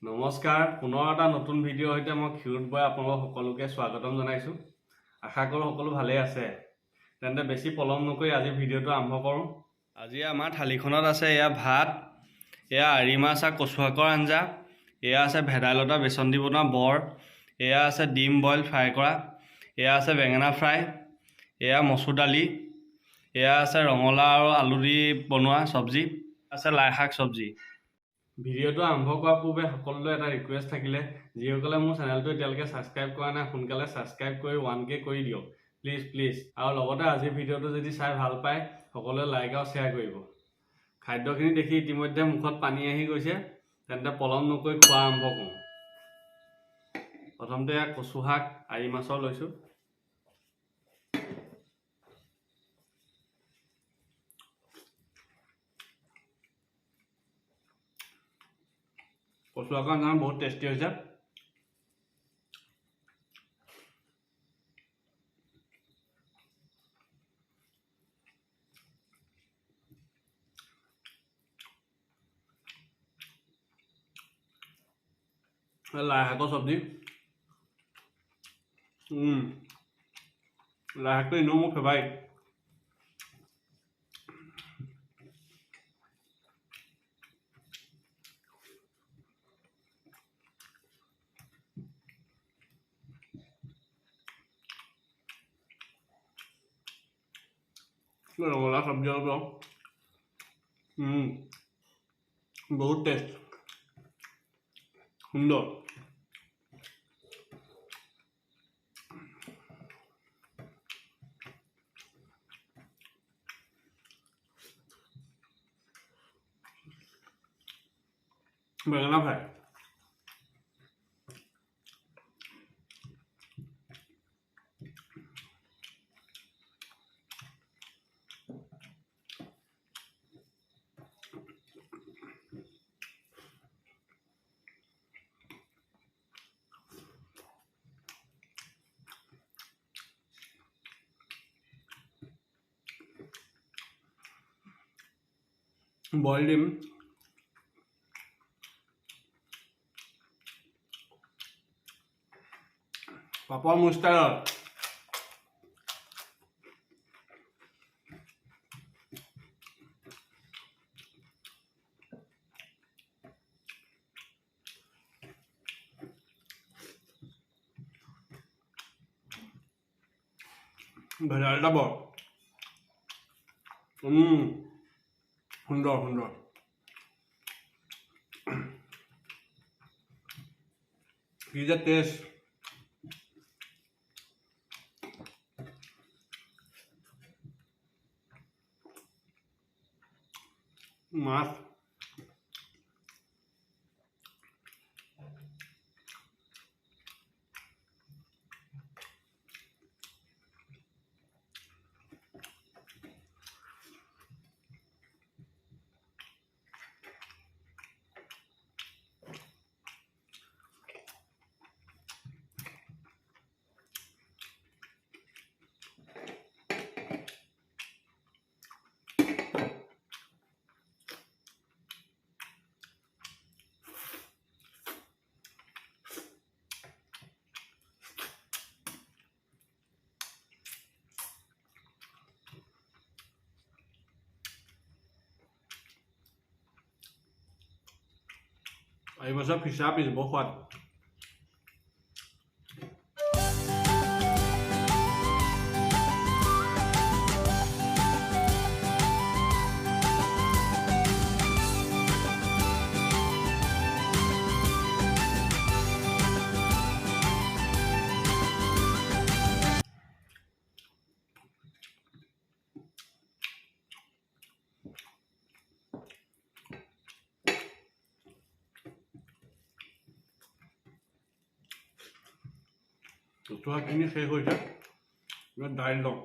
নমস্কাৰ পুনৰ এটা নতুন ভিডিঅ' সৈতে মই ক্ষীৰোদ বৰাই আপোনালোক সকলোকে স্বাগতম জনাইছোঁ। আশা কৰোঁ সকলো ভালেই আছে। তেন্তে বেছি পলম নকৰি আজি ভিডিঅ'টো আৰম্ভ কৰোঁ। আজি আমাৰ থালিখনত আছে এয়া ভাত, এয়া আৰি মাছ আৰু কচু শাকৰ আঞ্জা, এয়া আছে ভেদাইলতা বেচন দি বনোৱা বৰ, এয়া আছে ডিম বইল ফ্ৰাই কৰা, এয়া আছে বেঙেনা ফ্ৰাই, এয়া মচুৰ দালি, এয়া আছে ৰঙালাও আৰু আলু দি বনোৱা চব্জি, আছে লাই শাক চব্জি। ভিডিঅ'টো আৰম্ভ কৰাৰ পূৰ্বে সকলোলৈ এটা ৰিকুৱেষ্ট থাকিলে, যিসকলে মোৰ চেনেলটো এতিয়ালৈকে ছাবস্ক্ৰাইব কৰা নাই সোনকালে ছাবস্ক্ৰাইব কৰি 1K কৰি দিয়ক প্লিজ। আৰু লগতে আজিৰ ভিডিঅ'টো যদি চাই ভাল পায় সকলোৱে লাইক আৰু শ্বেয়াৰ কৰিব। খাদ্যখিনি দেখি ইতিমধ্যে মুখত পানী আহি গৈছে, তেন্তে পলম নকৰি খোৱা আৰম্ভ কৰোঁ। প্ৰথমতে কচু শাক আৰি মাছৰ লৈছোঁ। কচু শাকৰ আঞ্জা বহুত টেষ্টি হৈছে। লাই শাকৰ চব্জি, লাই শাকটো এনেও মোৰ ফেভাৰিট। ৰঙালাও চব্জি অলপ বহুত টেষ্ট সুন্দৰ। বেঙেনা ফ্ৰাই, বইল ডিম, পাপৰ মোৰ ষ্টাইলত। ভেদাইলতা বৰ সুন্দৰ কি যে টেষ্ট। মাছ এই মাছৰ ফিচা পিচ বৰ সোৱাদ। কচুশাকখিনি শেষ হৈছে, দাইল লওঁ।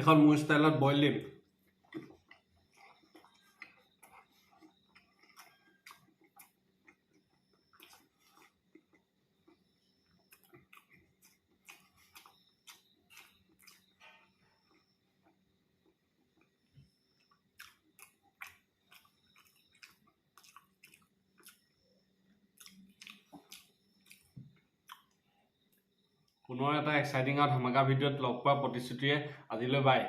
এখন মোৰ ষ্টাইলত বইল দিম। পুনৰ এটা এক্সাইটিং আৰু ধামাকা ভিডিঅ'ত লগ পোৱাৰ প্ৰতিশ্ৰুতিৰে আজিলৈ বাই।